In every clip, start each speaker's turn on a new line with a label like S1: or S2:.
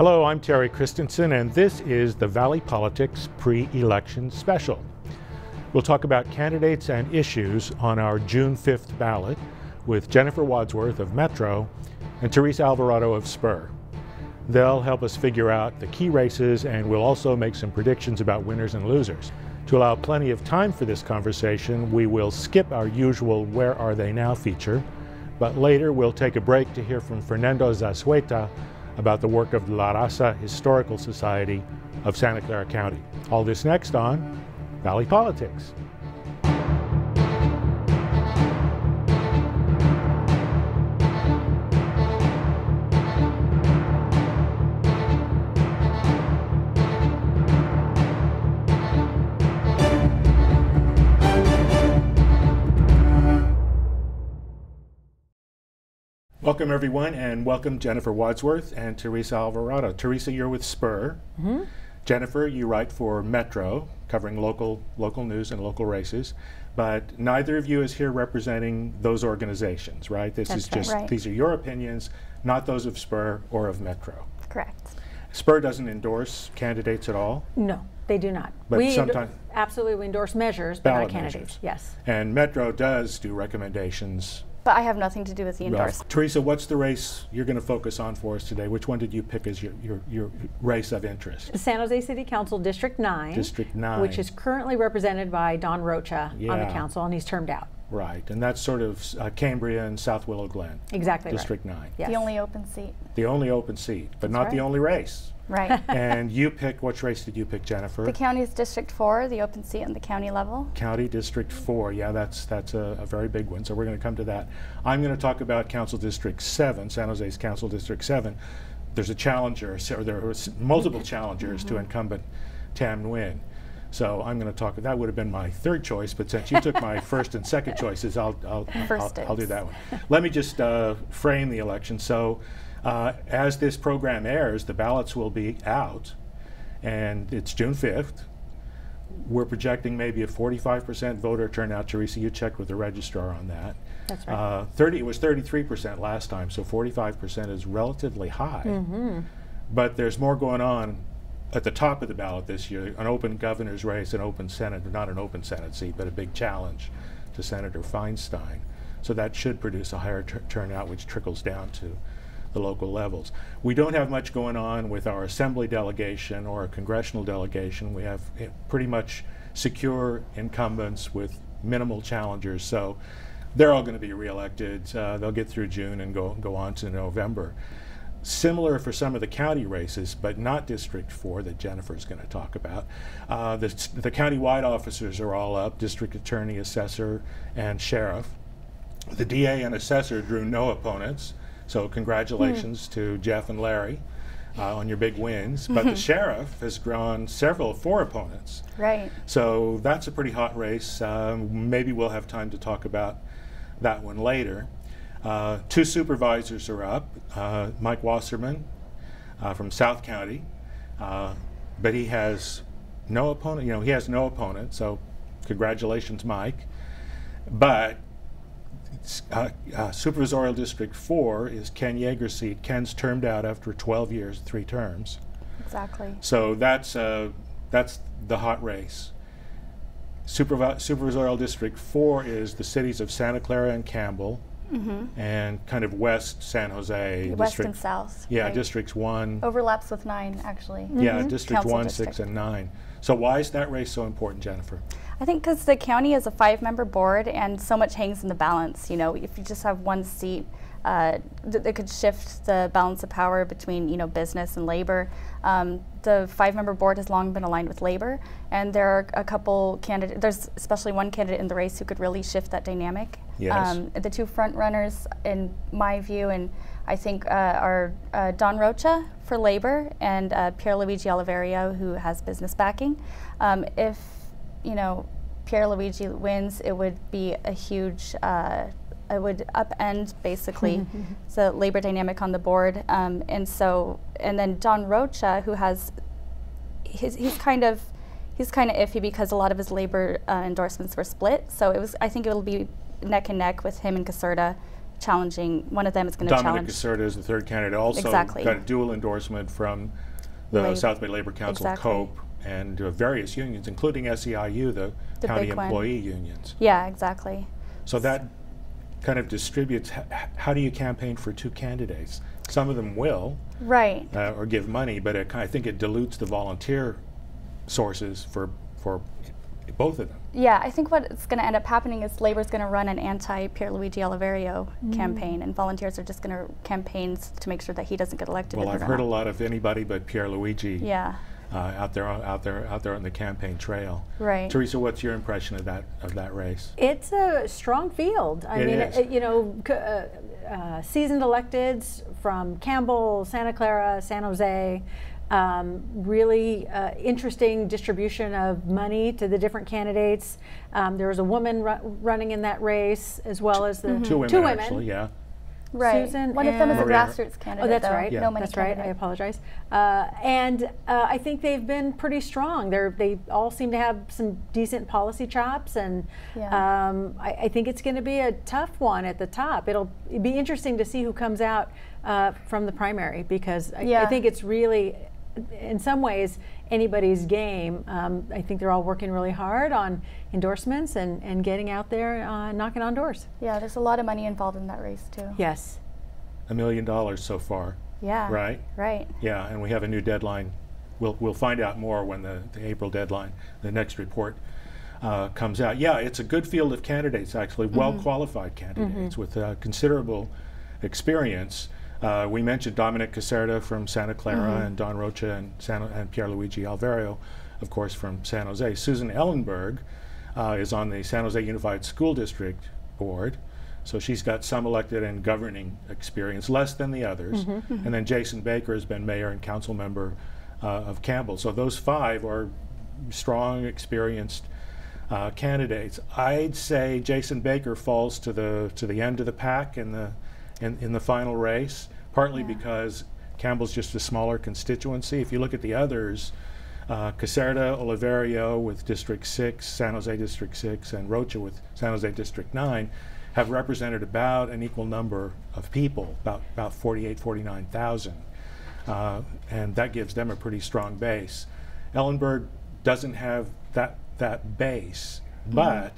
S1: Hello, I'm Terry Christensen, and this is the Valley Politics Pre-Election Special. We'll talk about candidates and issues on our June 5th ballot with Jennifer Wadsworth of Metro and Teresa Alvarado of SPUR. They'll help us figure out the key races, and we'll also make some predictions about winners and losers. To allow plenty of time for this conversation, we will skip our usual Where Are They Now feature, but later we'll take a break to hear from Fernando Zazueta about the work of La Raza Historical Society of Santa Clara County. All this next on Valley Politics. Welcome everyone, and welcome Jennifer Wadsworth and Teresa Alvarado. Teresa, you're with SPUR. Mm-hmm. Jennifer, you write for Metro, covering local news and local races, but neither of you is here representing those organizations, right? These are your opinions, not those of SPUR or of Metro.
S2: Correct.
S1: SPUR doesn't endorse candidates at all?
S3: No, they do not.
S1: But
S3: absolutely, we endorse measures, but not candidates.
S1: Measures.
S3: Yes.
S1: And Metro does do recommendations.
S2: But I have nothing to do with the endorsement.
S1: Teresa, what's the race you're going to focus on for us today? Which one did you pick as your race of interest?
S3: San Jose City Council District 9.
S1: District 9.
S3: Which is currently represented by Don Rocha on the council, and he's termed out.
S1: Right, and that's sort of Cambria and South Willow Glen.
S3: Exactly
S1: District
S3: right.
S1: 9.
S2: Yes. The only open seat.
S1: The only open seat, but not the only race.
S2: Right.
S1: And you picked, which race did you pick, Jennifer?
S2: The county's District 4, the open seat on the county level.
S1: County District 4, yeah, that's a very big one, so we're going to come to that. I'm going to talk about Council District 7, San Jose's Council District 7. There's a challenger, or there are multiple challengers to incumbent Tam Nguyen. So I'm going to talk, that would have been my third choice, but since you took my first and second choices, I'll do that one. Let me just frame the election. So as this program airs, the ballots will be out, and it's June 5th. We're projecting maybe a 45% voter turnout. Teresa, you checked with the registrar on that.
S3: That's right.
S1: It was 33% last time, so 45% is relatively high. Mm-hmm. But there's more going on at the top of the ballot this year, an open governor's race, an open Senate, not an open Senate seat, but a big challenge to Senator Feinstein. So that should produce a higher turnout, which trickles down to the local levels. We don't have much going on with our assembly delegation or a congressional delegation. We have pretty much secure incumbents with minimal challengers, so they're all going to be reelected. They'll get through June and go on to November. Similar for some of the county races, but not District 4 that Jennifer's going to talk about. The county-wide officers are all up, district attorney, assessor, and sheriff. The DA and assessor drew no opponents, so congratulations to Jeff and Larry on your big wins. But the sheriff has drawn four opponents.
S2: Right.
S1: So that's a pretty hot race. Maybe we'll have time to talk about that one later. Two supervisors are up. Mike Wasserman from South County, but he has no opponent. He has no opponent, so congratulations, Mike. But Supervisorial District 4 is Ken Yeager's seat. Ken's termed out after 12 years, 3 terms.
S2: Exactly.
S1: So that's the hot race. Supervisorial District 4 is the cities of Santa Clara and Campbell, and kind of West San Jose.
S2: West and South.
S1: Yeah,
S2: right.
S1: Districts 1.
S2: Overlaps with 9, actually.
S1: Yeah, District 1,
S2: District.
S1: 6, and 9. So why is that race so important, Jennifer?
S2: I think because the county is a 5-member board, and so much hangs in the balance. If you just have one seat, it could shift the balance of power between business and labor. The 5-member board has long been aligned with labor, and there are a couple candidates. There's especially one candidate in the race who could really shift that dynamic.
S1: Yes.
S2: The two front runners, in my view, and I think are Don Rocha for labor and Pierluigi Oliverio, who has business backing. If Pierluigi wins, it would be a huge. It would upend basically the labor dynamic on the board, and then Don Rocha, who has he's kind of iffy because a lot of his labor endorsements were split. So I think it will be neck and neck with him and Caserta challenging. One of them is going to challenge.
S1: Dominic Caserta is the third candidate. Also
S2: Exactly.
S1: got a dual endorsement from the South Bay Labor Council,
S2: Exactly.
S1: COPE, and various unions, including SEIU, the county employee unions.
S2: Yeah, exactly.
S1: So that kind of distributes. How do you campaign for two candidates? Some of them will,
S2: right,
S1: or give money, but I think it dilutes the volunteer sources for both of them.
S2: Yeah, I think what's going to end up happening is Labor's going to run an anti-Pierluigi Oliverio campaign, and volunteers are just going to campaign to make sure that he doesn't get elected.
S1: Well, I've heard a lot of anybody but Pierluigi out there on the campaign trail.
S2: Right.
S1: Teresa, what's your impression of that race?
S3: It's a strong field. I mean, you know, seasoned electeds from Campbell, Santa Clara, San Jose. Really interesting distribution of money to the different candidates. There was a woman running in that race, as well as the
S1: two women. Actually, yeah.
S2: Right.
S3: Susan
S2: One of them is a
S1: Maria.
S2: grassroots candidate.
S3: Oh, that's
S2: though.
S3: right.
S1: Yeah.
S2: No money
S3: That's right. I
S2: candidate.
S3: apologize. And I think they've been pretty strong. They all seem to have some decent policy chops, and I think it's going to be a tough one at the top. It'll be interesting to see who comes out from the primary, because I think it's really, in some ways, anybody's game. I think they're all working really hard on endorsements and getting out there, knocking on doors.
S2: Yeah, there's a lot of money involved in that race too.
S3: Yes.
S1: $1 million so far.
S2: Yeah.
S1: Right.
S2: Right.
S1: Yeah, and we have a new deadline. We'll find out more when the April deadline, the next report, comes out. Yeah, it's a good field of candidates, actually, well-qualified candidates with considerable experience. We mentioned Dominic Caserta from Santa Clara and Don Rocha and Pierluigi Oliverio, of course, from San Jose. Susan Ellenberg is on the San Jose Unified School District Board, so she's got some elected and governing experience, less than the others. And then Jason Baker has been mayor and council member of Campbell. So those five are strong, experienced candidates. I'd say Jason Baker falls to the end of the pack in the final race, partly because Campbell's just a smaller constituency. If you look at the others, Caserta, Oliverio with District 6, San Jose District 6, and Rocha with San Jose District 9 have represented about an equal number of people, about 48, 49,000. And that gives them a pretty strong base. Ellenberg doesn't have that base, but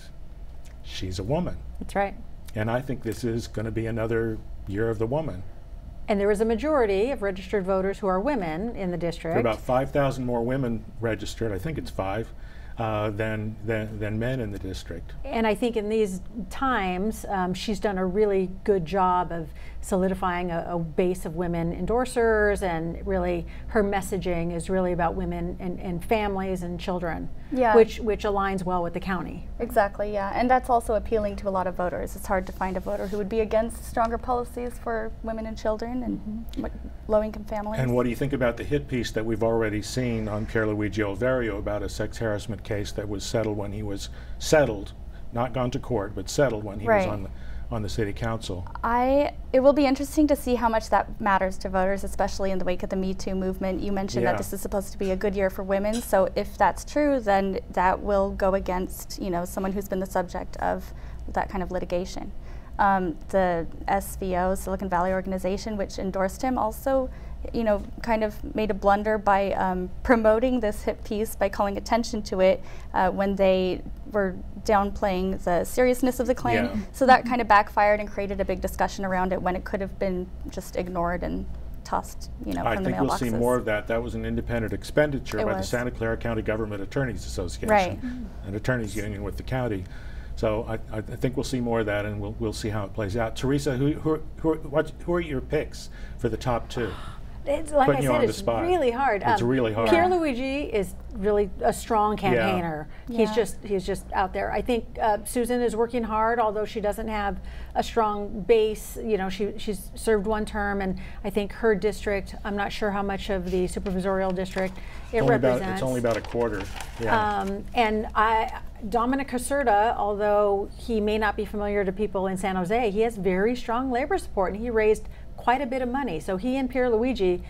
S1: she's a woman.
S3: That's right.
S1: And I think this is going to be another year of the woman.
S3: And there is a majority of registered voters who are women in the district.
S1: There are about 5,000 more women registered, I think it's 5, than men in the district.
S3: And I think in these times, she's done a really good job of solidifying a base of women endorsers, and really her messaging is really about women and families and children, which aligns well with the county.
S2: Exactly, yeah. And that's also appealing to a lot of voters. It's hard to find a voter who would be against stronger policies for women and children and low-income families.
S1: And what do you think about the hit piece that we've already seen on Pierluigi Oliverio about a sex harassment case that was settled when he was not gone to court, but settled when he was on the city council?
S2: It will be interesting to see how much that matters to voters, especially in the wake of the Me Too movement. You mentioned that this is supposed to be a good year for women, so if that's true, then that will go against, someone who's been the subject of that kind of litigation. The SVO, Silicon Valley Organization, which endorsed him, also kind of made a blunder by promoting this hit piece by calling attention to it when they were downplaying the seriousness of the claim.
S1: Yeah.
S2: So that kind of backfired and created a big discussion around it when it could have been just ignored and tossed, from the mailboxes.
S1: I think we'll see more of that. That was an independent expenditure by the Santa Clara County Government Attorneys Association, an attorneys union with the county. So I think we'll see more of that, and we'll see how it plays out. Teresa, who are your picks for the top two?
S3: It's, like I said, it's really hard.
S1: It's really hard.
S3: Pierluigi is really a strong campaigner.
S2: Yeah.
S3: He's just out there. I think Susan is working hard, although she doesn't have a strong base. She's served one term, and I think her district, I'm not sure how much of the supervisorial district it represents.
S1: It's only about a quarter. Yeah.
S3: And Dominic Caserta, although he may not be familiar to people in San Jose, he has very strong labor support, and he raised quite a bit of money. So he and Pierluigi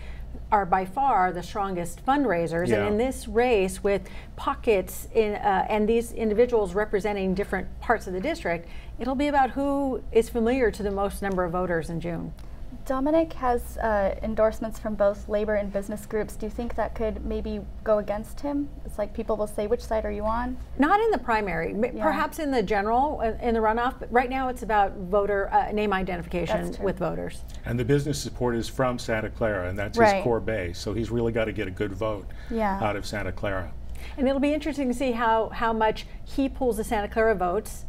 S3: are by far the strongest fundraisers, and in this race with pockets in, and these individuals representing different parts of the district, it'll be about who is familiar to the most number of voters in June.
S2: Dominic has endorsements from both labor and business groups. Do you think that could maybe go against him? It's like people will say, which side are you on?
S3: Not in the primary, perhaps in the general, in the runoff, but right now it's about voter name identification with voters.
S1: And the business support is from Santa Clara, and that's his core base, so he's really got to get a good vote out of Santa Clara.
S3: And it'll be interesting to see how much he pulls the Santa Clara votes.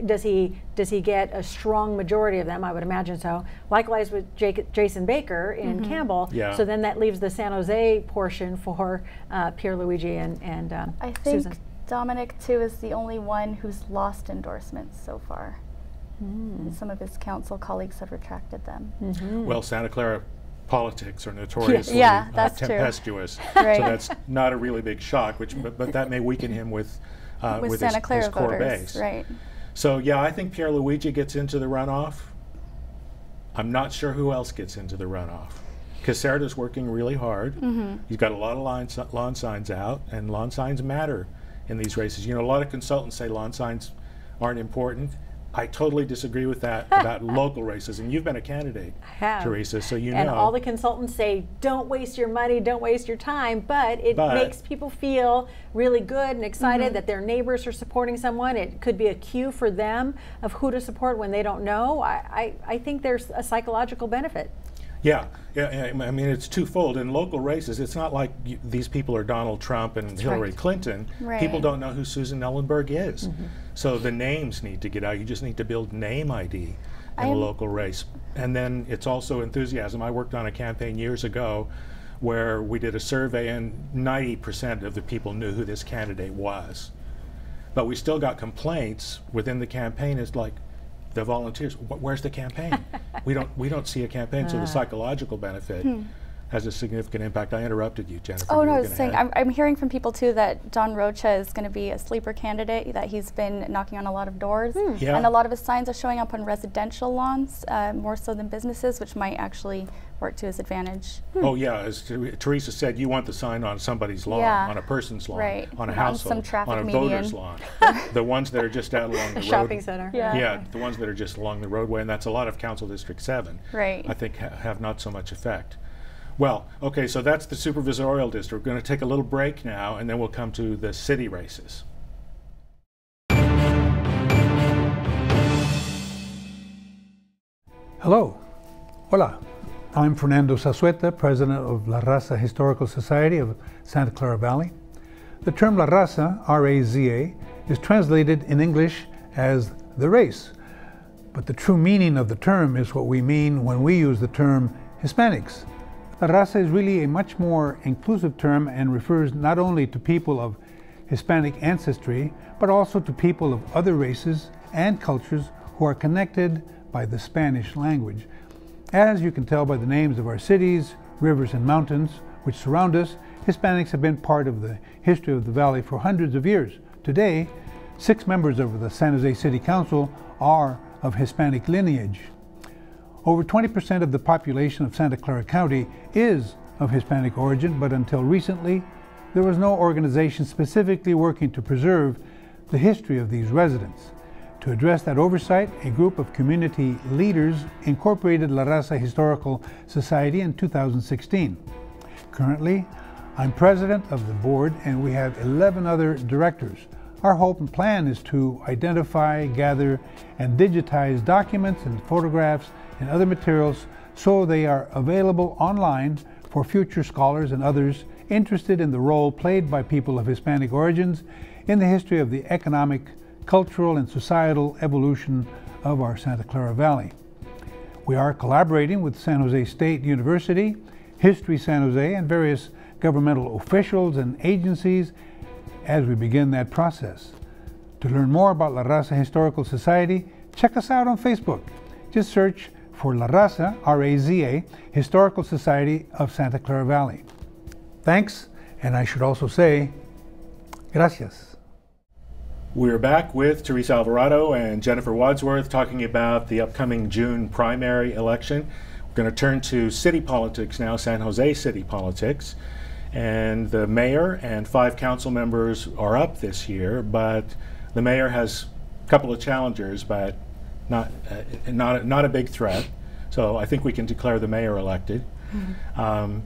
S3: Does he get a strong majority of them? I would imagine so. Likewise with Jason Baker in Campbell. So then that leaves the San Jose portion for Pierluigi and
S2: I think
S3: Susan.
S2: Dominic too is the only one who's lost endorsements so far. Some of his council colleagues have retracted them.
S1: Well, Santa Clara politics are notoriously tempestuous, so that's not a really big shock. But that may weaken him with
S2: Santa Clara
S1: his core
S2: voters,
S1: base. So yeah, I think Pierluigi gets into the runoff. I'm not sure who else gets into the runoff. Caserta's working really hard. He's got a lot of lawn signs out, and lawn signs matter in these races. You know, a lot of consultants say lawn signs aren't important. I totally disagree with that about local races, and you've been a candidate, Teresa, so you know.
S3: And all the consultants say, don't waste your money, don't waste your time, but it makes people feel really good and excited that their neighbors are supporting someone. It could be a cue for them of who to support when they don't know. I think there's a psychological benefit.
S1: Yeah, I mean, it's twofold. In local races, it's not like these people are Donald Trump and Hillary Clinton. People don't know who Susan Ellenberg is. So the names need to get out. You just need to build name ID in a local race. And then it's also enthusiasm. I worked on a campaign years ago where we did a survey, and 90% of the people knew who this candidate was. But we still got complaints within the campaign. It's like, the volunteers, where's the campaign? we don't see a campaign, so the psychological benefit has a significant impact. I interrupted you, Jennifer.
S2: Oh, no, I was saying, I'm hearing from people too that John Rocha is going to be a sleeper candidate, that he's been knocking on a lot of doors, and a lot of his signs are showing up on residential lawns, more so than businesses, which might actually work to his advantage.
S1: Oh yeah, as Teresa said, you want the sign on somebody's lawn, on a person's lawn, on a household, on a voter's lawn. The ones that are just out along the road.
S3: Shopping center.
S1: Yeah, the ones that are just along the roadway, and that's a lot of Council District 7. I think have not so much effect. Well, okay, so that's the supervisorial district. We're going to take a little break now, and then we'll come to the city races.
S4: Hello. Hola. I'm Fernando Zazueta, president of La Raza Historical Society of Santa Clara Valley. The term La Raza, R-A-Z-A, is translated in English as the race. But the true meaning of the term is what we mean when we use the term Hispanics. La Raza is really a much more inclusive term and refers not only to people of Hispanic ancestry, but also to people of other races and cultures who are connected by the Spanish language. As you can tell by the names of our cities, rivers, and mountains which surround us, Hispanics have been part of the history of the valley for hundreds of years. Today, 6 members of the San Jose City Council are of Hispanic lineage. Over 20% of the population of Santa Clara County is of Hispanic origin, but until recently, there was no organization specifically working to preserve the history of these residents. To address that oversight, a group of community leaders incorporated La Raza Historical Society in 2016. Currently, I'm president of the board, and we have 11 other directors. Our hope and plan is to identify, gather, and digitize documents and photographs and other materials so they are available online for future scholars and others interested in the role played by people of Hispanic origins in the history of the economic, cultural, and societal evolution of our Santa Clara Valley. We are collaborating with San Jose State University, History San Jose, and various governmental officials and agencies as we begin that process. To learn more about La Raza Historical Society, check us out on Facebook. Just search for La Raza, R-A-Z-A, Historical Society of Santa Clara Valley. Thanks, and I should also say, gracias.
S1: We're back with Teresa Alvarado and Jennifer Wadsworth talking about the upcoming June primary election. going to turn to city politics now, San Jose city politics. And the mayor and 5 council members are up this year, but the mayor has a couple of challengers, but not a big threat. So I think we can declare the mayor elected.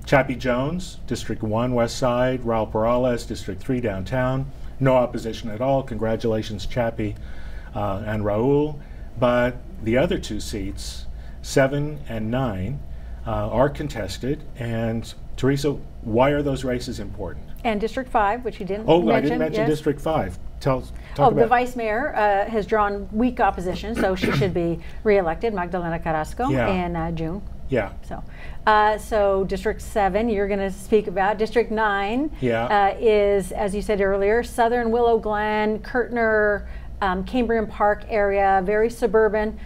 S1: Chappie Jones, District 1 West Side, Raul Perales, District 3 Downtown. No opposition at all. Congratulations, Chappie and Raul. But the other 2 seats, 7 and 9, are contested. And Teresa, why are those races important?
S3: And District 5, which you didn't mention.
S1: Oh, I didn't mention District 5. Talk
S3: oh,
S1: about
S3: the vice mayor has drawn weak opposition, so she should be reelected, Magdalena Carrasco, in June.
S1: Yeah.
S3: So District 7, you're going to speak about. District 9 is, as you said earlier, Southern Willow Glen, Kirtner, Cambrian Park area, very suburban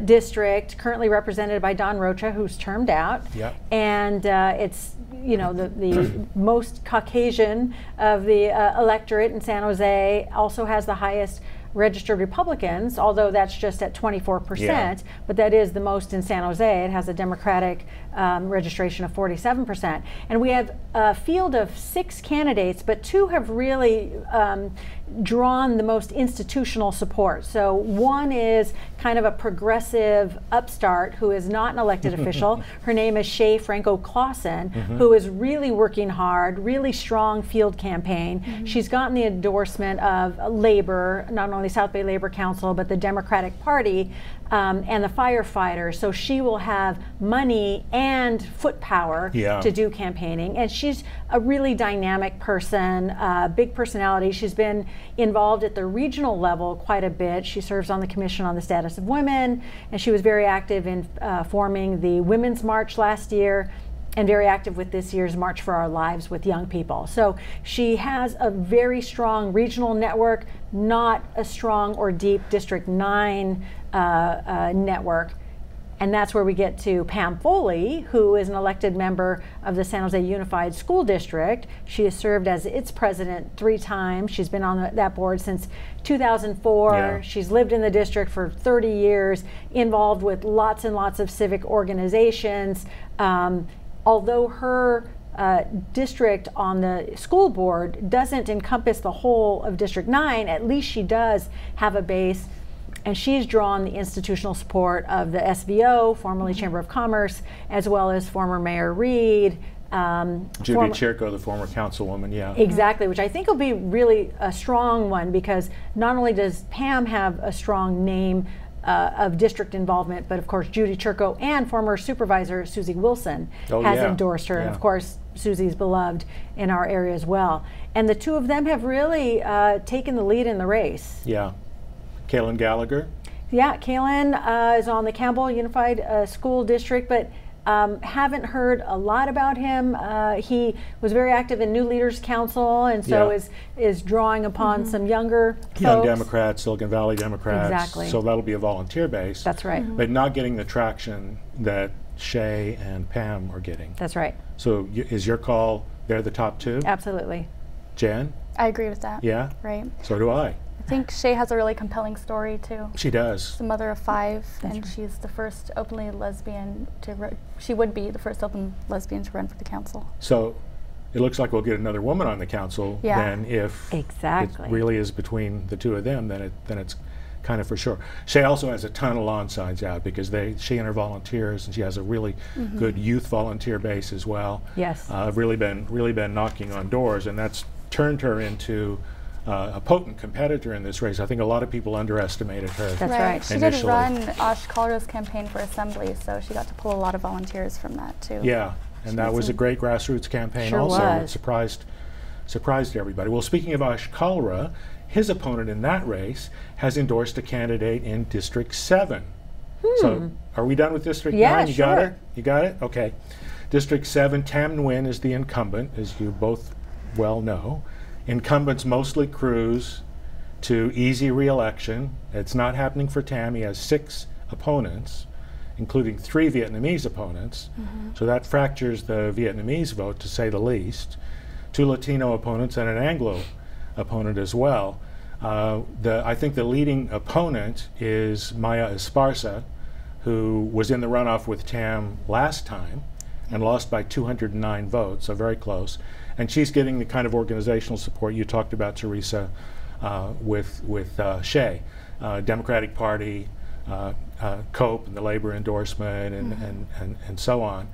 S3: district, currently represented by Don Rocha, who's termed out. And it's, you know, the most Caucasian of the electorate in San Jose, also has the highest registered Republicans, although that's just at 24%, but that is the most in San Jose. It has a Democratic registration of 47%. And we have a field of 6 candidates, but 2 have really drawn the most institutional support. So one is kind of a progressive upstart who is not an elected official. Her name is Shay Franco-Clausen, who is really working hard, really strong field campaign. She's gotten the endorsement of Labor, not only South Bay Labor Council, but the Democratic Party and the firefighters. So she will have money and foot power to do campaigning. And she's a really dynamic person, big personality. She's been involved at the regional level quite a bit. She serves on the Commission on the Status of Women, and she was very active in forming the Women's March last year, and very active with this year's March for Our Lives with young people. So she has a very strong regional network, not a strong or deep District 9 network. And that's where we get to Pam Foley, who is an elected member of the San Jose Unified School District. She has served as its president 3 times. She's been on that board since 2004. She's lived in the district for 30 years, involved with lots and lots of civic organizations. Although her district on the school board doesn't encompass the whole of District 9, at least she does have a base. And she's drawn the institutional support of the SVO, formerly Chamber of Commerce, as well as former Mayor Reed.
S1: Judy Chirco, the former councilwoman,
S3: Exactly, which I think will be really a strong one, because not only does Pam have a strong name of district involvement, but of course Judy Chirco and former supervisor Susie Wilson has endorsed her. And of course, Susie's beloved in our area as well. And the 2 of them have really taken the lead in the race.
S1: Kalen Gallagher?
S3: Kalen is on the Campbell Unified School District, but haven't heard a lot about him. He was very active in New Leaders Council, and so is drawing upon some younger folks.
S1: Young Democrats, Silicon Valley Democrats.
S3: Exactly.
S1: So that'll be a volunteer base.
S3: That's right.
S1: But not getting the traction that Shay and Pam are getting.
S3: That's right.
S1: So is your call, they're the top 2?
S3: Absolutely.
S2: I
S1: Jen?
S2: agree with that.
S1: Yeah?
S2: Right.
S1: So do I.
S2: I think Shay has a really compelling story too.
S1: She does.
S2: She's the mother of 5, and she's the first openly lesbian to she would be the first open lesbian to run for the council.
S1: So it looks like we'll get another woman on the council. Then if it really is between the 2 of them, then it's kind of for sure. Shay also has a ton of lawn signs out, because she and her volunteers, and she has a really good youth volunteer base as well. Have really been knocking on doors, and that's turned her into a potent competitor in this race. I think a lot of people underestimated her.
S3: That's right.
S2: She did run Ash Caldero's campaign for assembly, so she got to pull a lot of volunteers from that too.
S1: And that was a great grassroots campaign also. It surprised everybody. Well, speaking of Ash Caldera, his opponent in that race has endorsed a candidate in District 7. So are we done with District 9? You got it? You got it? Okay. District 7, Tam Nguyen is the incumbent, as you both well know. Incumbents mostly cruise to easy re-election. It's not happening for Tam. He has 6 opponents, including 3 Vietnamese opponents. So that fractures the Vietnamese vote, to say the least. 2 Latino opponents and an Anglo opponent as well. I think the leading opponent is Maya Esparza, who was in the runoff with Tam last time and lost by 209 votes, so very close. And she's getting the kind of organizational support you talked about, Teresa, with Shea, Democratic Party, COPE, and the labor endorsement, and so on.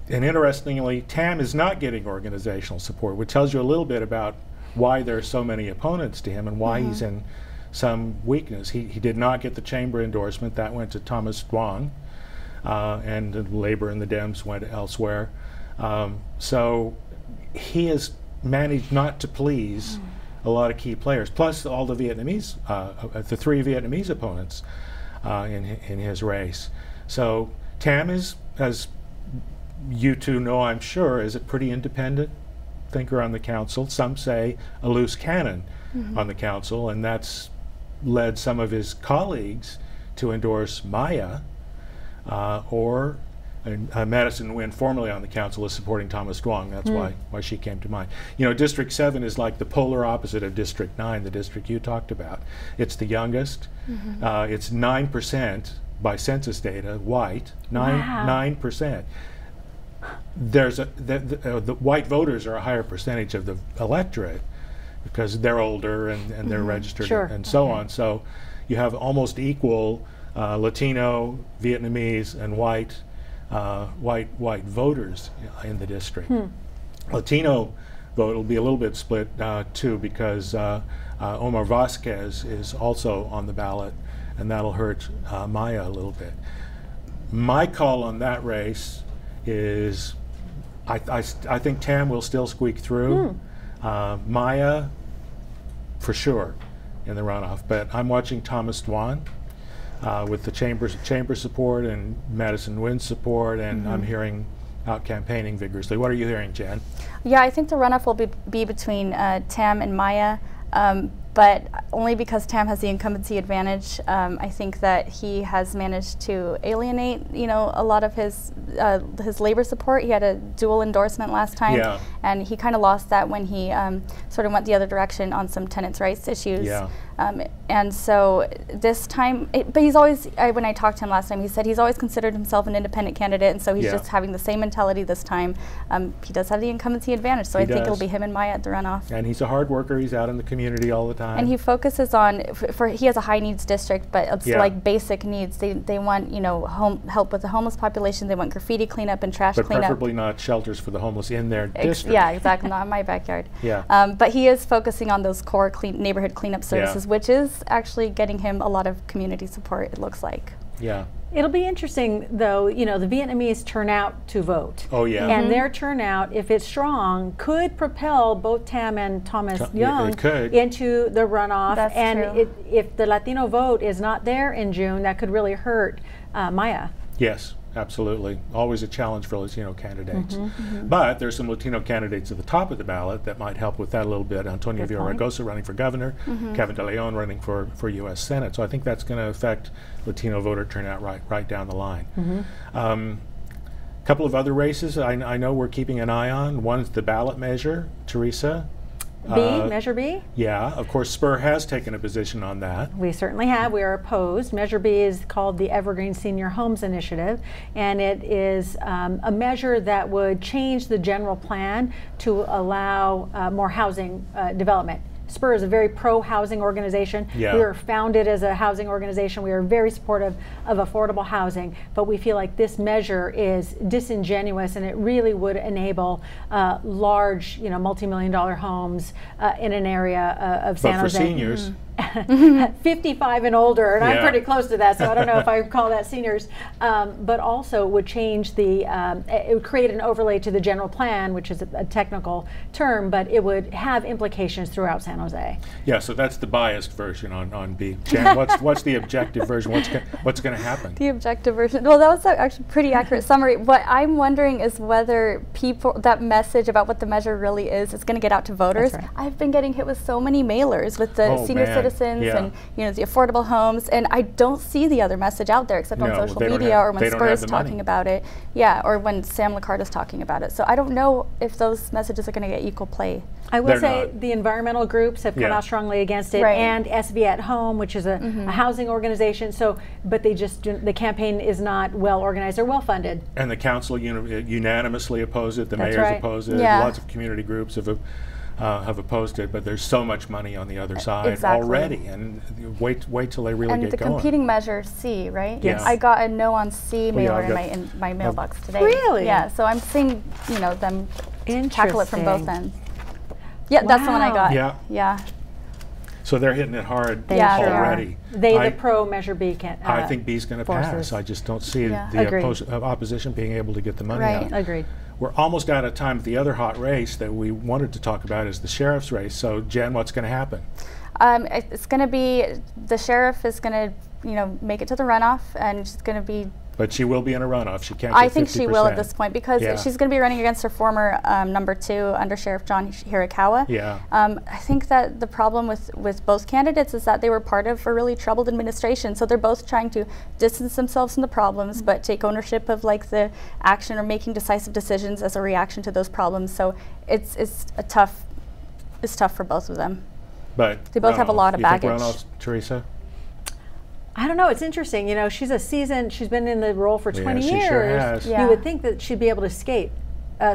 S1: And interestingly, Tam is not getting organizational support, which tells you a little bit about why there are so many opponents to him and why he's in some weakness. He did not get the chamber endorsement. That went to Thomas Dwang, and the Labor and the Dems went elsewhere. So he has managed not to please a lot of key players, plus all the Vietnamese, the 3 Vietnamese opponents in his race. So Tam is, as you two know, I'm sure, is a pretty independent thinker on the council. Some say a loose cannon on the council, and that's led some of his colleagues to endorse Maya, or Madison Nguyen, formerly on the council, is supporting Thomas Dwang. That's why she came to mind. You know, District 7 is like the polar opposite of District 9, the district you talked about. It's the youngest. It's 9% by census data, white, 9%. There's the white voters are a higher percentage of the electorate because they're older and they're registered and so on. So you have almost equal Latino, Vietnamese, and white voters in the district. Latino vote will be a little bit split too, because Omar Vasquez is also on the ballot, and that'll hurt Maya a little bit. My call on that race is I think Tam will still squeak through. Maya, for sure, in the runoff. But I'm watching Thomas Dwan with the chamber support and Madison Nguyen's support, and I'm hearing out campaigning vigorously. What are you hearing, Jen?
S2: Yeah, I think the runoff will be between Tam and Maya. But only because Tam has the incumbency advantage. I think that he has managed to alienate, a lot of his labor support. He had a dual endorsement last time, and he kind of lost that when he sort of went the other direction on some tenants' rights issues. And so this time, but he's always, when I talked to him last time, he said he's always considered himself an independent candidate, and so he's just having the same mentality this time. He does have the incumbency advantage, so I think it'll be him and Maya at the runoff.
S1: And he's a hard worker. He's out in the community all the time.
S2: And he focuses on, he has a high needs district, but it's like basic needs. They want, help with the homeless population. They want graffiti cleanup and trash cleanup. But
S1: preferably not shelters for the homeless in their district.
S2: Yeah, exactly, not in my backyard. But he is focusing on those core neighborhood cleanup services, which is actually getting him a lot of community support, it looks like.
S3: It'll be interesting, though, the Vietnamese turn out to vote. And their turnout, if it's strong, could propel both Tam and Thomas Young into the runoff.
S2: That's true.
S3: If the Latino vote is not there in June, that could really hurt Maya.
S1: Yes, absolutely. Always a challenge for Latino candidates. But there's some Latino candidates at the top of the ballot that might help with that a little bit. Antonio Villaraigosa running for governor, Kevin De Leon running for U.S. Senate. So I think that's going to affect Latino voter turnout right down the line. A couple of other races I know we're keeping an eye on. One's the ballot measure, Teresa.
S3: Measure B?
S1: Yeah, of course, SPUR has taken a position on that.
S3: We certainly have. We are opposed. Measure B is called the Evergreen Senior Homes Initiative, and it is a measure that would change the general plan to allow more housing development. SPUR is a very pro-housing organization. We were founded as a housing organization. We are very supportive of affordable housing, but we feel like this measure is disingenuous, and it really would enable large, multi-million-dollar homes in an area of San Jose.
S1: But for seniors.
S3: 55 and older, and I'm pretty close to that, so I don't know if I call that seniors, but also would change it would create an overlay to the general plan, which is a technical term, but it would have implications throughout San Jose. Yeah,
S1: so that's the biased version on B. Jan, what's the objective version? What's going to happen?
S2: The objective version, well, that was actually a pretty accurate summary. What I'm wondering is whether that message about what the measure really is going to get out to voters. I've been getting hit with so many mailers with the senior citizen citizens and the affordable homes, and I don't see the other message out there except on social media or when SPUR is talking about it, or when Sam Licard is talking about it. So I don't know if those messages are going to get equal play.
S3: I will say the environmental groups have come out strongly against it, and SV at Home, which is a housing organization. So, but the campaign is not well organized or well funded. And
S1: the council unanimously opposed it. The mayors opposed it. Lots of community groups have opposed it. But there's so much money on the other side already, and wait till they really get going. And the
S2: competing measure C, right?
S3: Yes.
S2: I got a no on C mailer in my mailbox today.
S3: Really?
S2: Yeah. So I'm seeing them tackle it from both ends. Yeah, that's the one I got.
S1: Yeah.
S2: Yeah.
S1: So they're hitting it hard already.
S3: The pro measure B can't.
S1: I think B's going to pass. I just don't see the opposition being able to get the money out.
S3: Agreed.
S1: We're almost out of time. The other hot race that we wanted to talk about is the sheriff's race. So Jen, what's going to happen?
S2: It's going to be the sheriff is going to make it to the runoff, and she's going to be.
S1: But she will be in a runoff. She can't get 50%.
S2: I think she will at this point because she's going to be running against her former number 2 Under Sheriff John Hirakawa.
S1: Yeah.
S2: I think that the problem with both candidates is that they were part of a really troubled administration. So they're both trying to distance themselves from the problems, but take ownership of the action or making decisive decisions as a reaction to those problems. So it's tough for both of them.
S1: But
S2: they both have a lot of baggage.
S1: You think runoffs, Teresa?
S3: I don't know. It's interesting. She's she's been in the role for 20 years.
S1: She sure has.
S3: Yeah. You would think that she'd be able to skate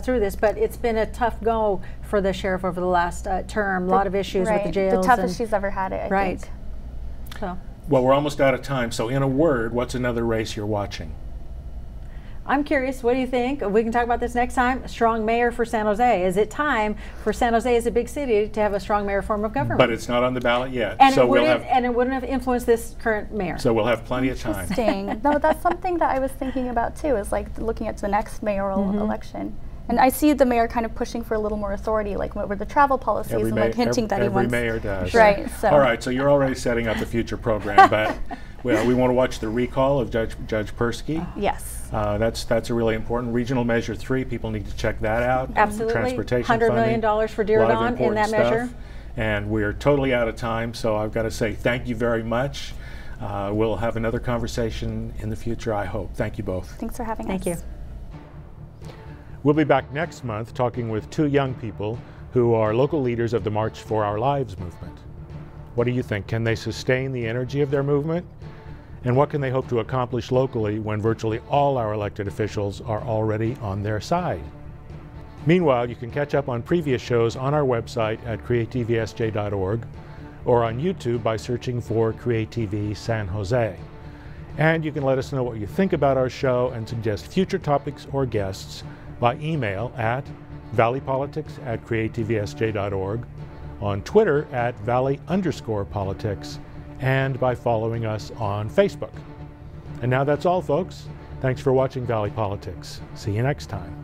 S3: through this, but it's been a tough go for the sheriff over the last term. A lot of issues with the jails.
S2: The toughest she's ever had it, I think.
S3: So.
S1: Well, we're almost out of time. So in a word, what's another race you're watching?
S3: I'm curious, what do you think? We can talk about this next time. Strong mayor for San Jose. Is it time for San Jose as a big city to have a strong mayor form of government?
S1: But it's not on the ballot yet.
S3: And, so it wouldn't have influenced this current mayor.
S1: So we'll have plenty of time.
S2: Interesting. No, that's something that I was thinking about too, is looking at the next mayoral election. And I see the mayor kind of pushing for a little more authority, like what were the travel policies and hinting that he wants.
S1: Every mayor does.
S2: Right. So.
S1: All right, so you're already setting up the future program, but we want to watch the recall of Judge Persky.
S2: Yes.
S1: That's a really important. Regional Measure 3, people need to check that out.
S3: Absolutely.
S1: Transportation
S3: $100
S1: funding,
S3: million for Diridon in that measure.
S1: And we're totally out of time, so I've got to say thank you very much. We'll have another conversation in the future, I hope. Thank you both.
S2: Thanks for having us.
S3: Thank you.
S1: We'll be back next month talking with 2 young people who are local leaders of the March for Our Lives movement. What do you think? Can they sustain the energy of their movement? And what can they hope to accomplish locally when virtually all our elected officials are already on their side? Meanwhile, you can catch up on previous shows on our website at creatvsj.org or on YouTube by searching for CreaTV San Jose. And you can let us know what you think about our show and suggest future topics or guests by email at valleypolitics@creatvsj.org, on Twitter at valley_politics, and by following us on Facebook. And now that's all, folks. Thanks for watching Valley Politics. See you next time.